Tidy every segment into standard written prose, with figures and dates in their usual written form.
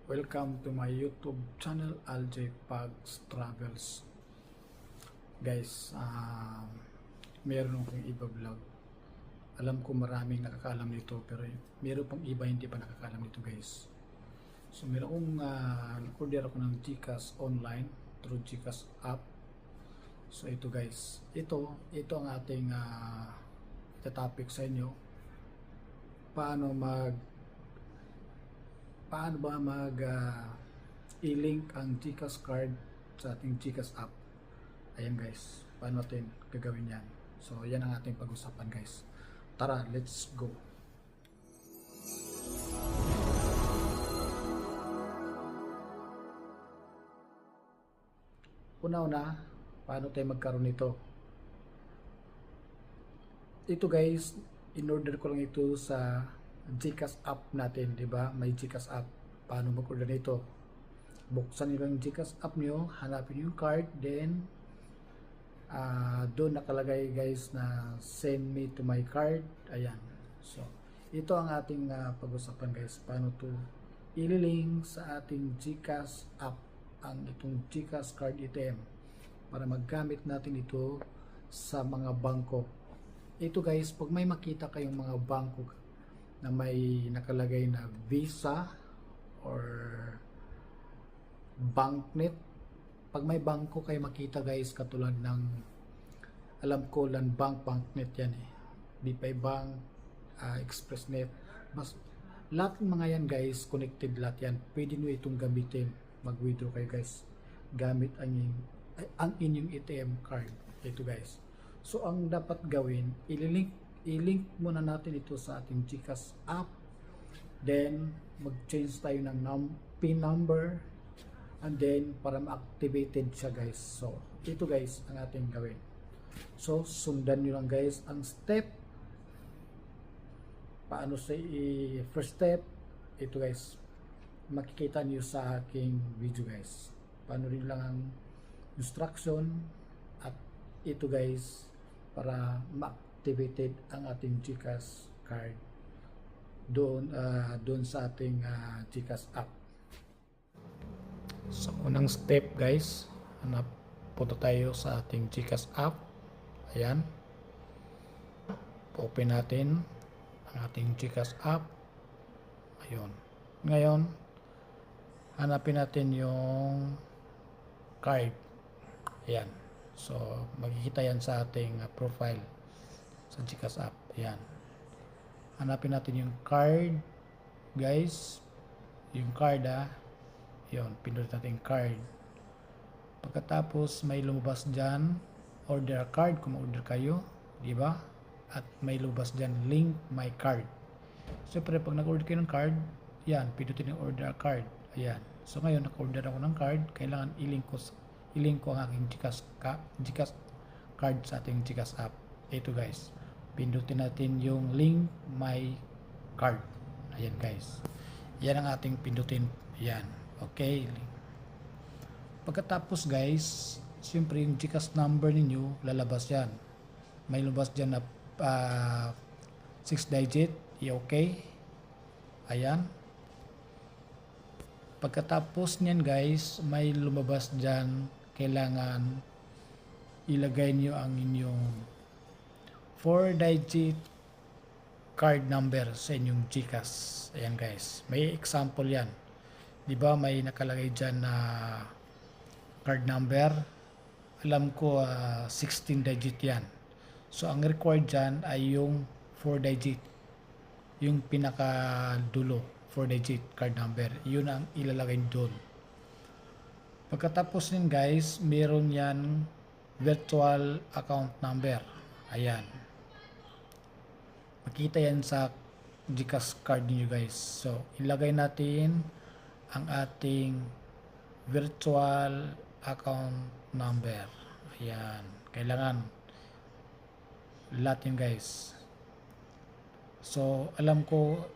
Welcome to my YouTube channel, Aljay Pags Travels. Guys, meron akong iba vlog. Alam ko maraming nakakaalam nito, pero meron pang iba hindi pa nakakaalam nito, guys. So meron akong order ako ng GCash online through GCash app. So ito guys, ito ang ating topic sa inyo. Paano ba i-link ang GCash card sa ating GCash app. Ayan guys, paano natin gagawin yan. So yan ang ating pag-usapan guys. Tara, let's go. Una-una, paano tayo magkaroon nito? Ito guys, in-order ko lang ito sa GCash app natin, di ba? May GCash app. Paano mag-order nito? Buksan niyo lang yung GCash app niyo, hanapin yung card, then doon nakalagay guys na send me to my card. Ayan. So, ito ang ating pag-usapan guys. Paano to ililink sa ating GCash app ang itong GCash card ATM para maggamit natin ito sa mga bangko. Ito guys, pag may makita kayong mga bangko na may nakalagay na Visa or Banknet, pag may bangko kayo makita guys, katulad ng alam ko Land Bank, Banknet yan BPI Bank, Expressnet, lahat ng mga yan guys, connected lahat yan, pwede nyo itong gamitin, mag-withdraw kayo guys gamit ang inyong ATM card. Ito guys, so ang dapat gawin, i-link muna natin ito sa ating GCash app, then mag-change tayo ng PIN number, and then para ma-activated siya guys. So ito guys ang ating gawin. So sundan nyo lang guys ang step. Paano sa first step, ito guys makikita nyo sa aking video guys. Paano rin lang ang instruction, at ito guys para ma-activated ang ating GCash card doon sa ating GCash app. So unang step guys, punta tayo sa ating GCash app. Ayan, open natin ang ating GCash app. Ayun, ngayon hanapin natin yung card. Ayan, so makikita yan sa ating profile sa GCash app. Ayan, hanapin natin yung card guys, yung card yun, pindutin natin card. Pagkatapos may lumabas dyan order a card kung order kayo, diba? At may lumabas dyan link my card. Siyempre pag nag-order kayo ng card, yan, pindutin yung order a card. Ayan, so ngayon nag-order ako ng card, kailangan i-link ko ang aking GCash card sa ating GCash app. Ito guys, pindutin natin yung link my card. Ayan guys, yan ang ating pindutin. Yan, okay. Pagkatapos guys, siyempre yung GCash number ninyo lalabas yan. May lumabas dyan na 6 digit, i-okay. Ayan. Pagkatapos niyan guys, may lumabas dyan, kailangan ilagay nyo ang inyong 4-digit card number sa inyong GCash. Ayan guys, may example yan. Diba may nakalagay dyan na card number, alam ko 16 digit yan. So ang required dyan ay yung 4 digit, yung pinakadulo 4 digit card number, yun ang ilalagay doon. Pagkatapos din guys, meron yan virtual account number. Ayan, makita yan sa GCash card niyo guys. So ilagay natin ang ating virtual account number. Ayan, kailangan lahat yun guys. So alam ko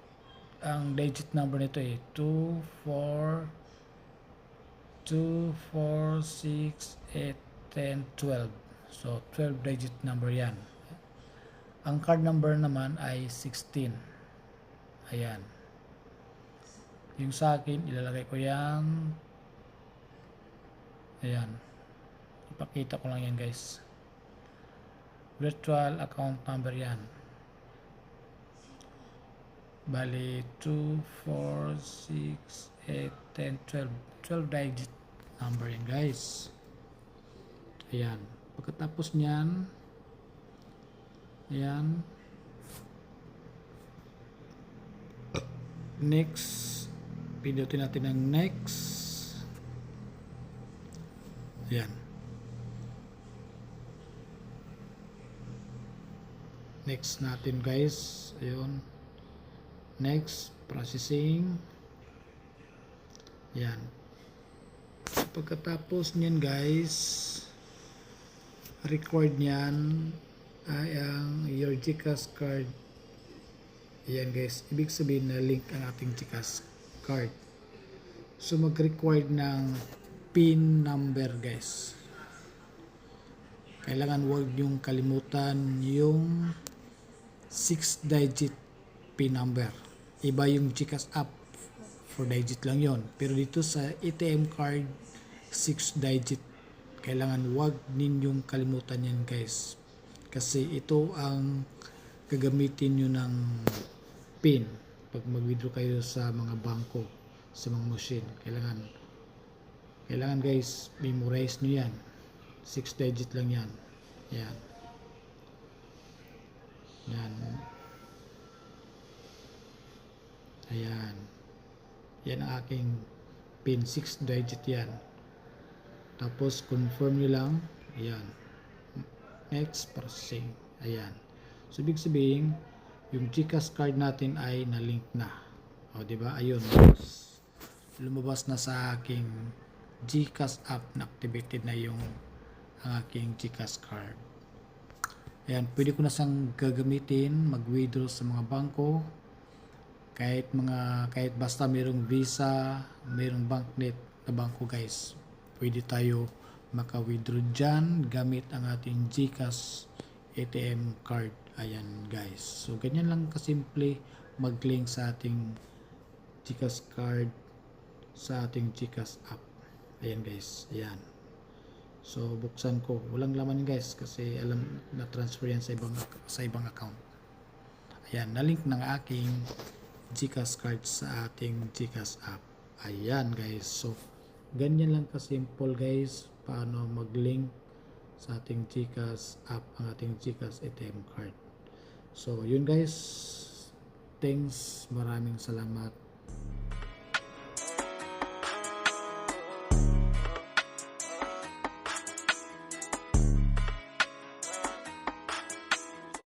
ang digit number nito 2, 4, 6, 8, 10, 12. So 12 digit number yan. Ang card number naman ay 16. Ayan, Yung sa akin, ilalagay ko yan. Ayan. Ipakita ko lang yan guys. Virtual account number yan. Bali, 2, 4, 6, 8, 10, 12. 12 digit number yan guys. Ayan. Pagkatapos nyan, ayan. Next. Pindutin natin ang next. Ayan. Next natin guys. Ayun. Next. Processing. Ayan. Pagkatapos niyan guys, required niyan ay ang your GCash card. Ayan guys. Ibig sabihin na link ang ating GCash card. So mag-required ng PIN number guys. Kailangan huwag yung kalimutan yung 6-digit PIN number. Iba yung GCash app, 4 digit lang yon. Pero dito sa ATM card, 6 digit. Kailangan huwag ninyong kalimutan yan guys. Kasi ito ang gagamitin nyo ng PIN pag mag-withdraw kayo sa mga bangko, sa mga machine. Kailangan guys, memorize nyo yan. 6 digit lang yan. Yan. Yan. Ayan. Yan ang aking PIN. 6 digit yan. Tapos, confirm nyo lang. Ayan. Next, processing. Ayan. So, ibig sabihin, yung GCash card natin ay na-link na. O, diba? Ayun. Lumabas na sa aking GCash app na activated na yung aking GCash card. Ayan, pwede ko na siyang gagamitin, mag-withdraw sa mga bangko, kahit basta mayroong Visa, mayroong Banknet na bangko guys. Pwede tayo maka-withdraw dyan gamit ang ating GCash ATM card. Ayan guys. So ganyan lang kasimple mag-link sa ating GCash card sa ating GCash app. Ayan guys, ayan. So buksan ko, walang laman guys kasi alam na transfer yan sa ibang account. Ayan, na-link ng aking GCash card sa ating GCash app. Ayan guys, so ganyan lang kasimple guys paano mag-link sa ating GCash app ang ating GCash ATM card. So yun guys, thanks, maraming salamat.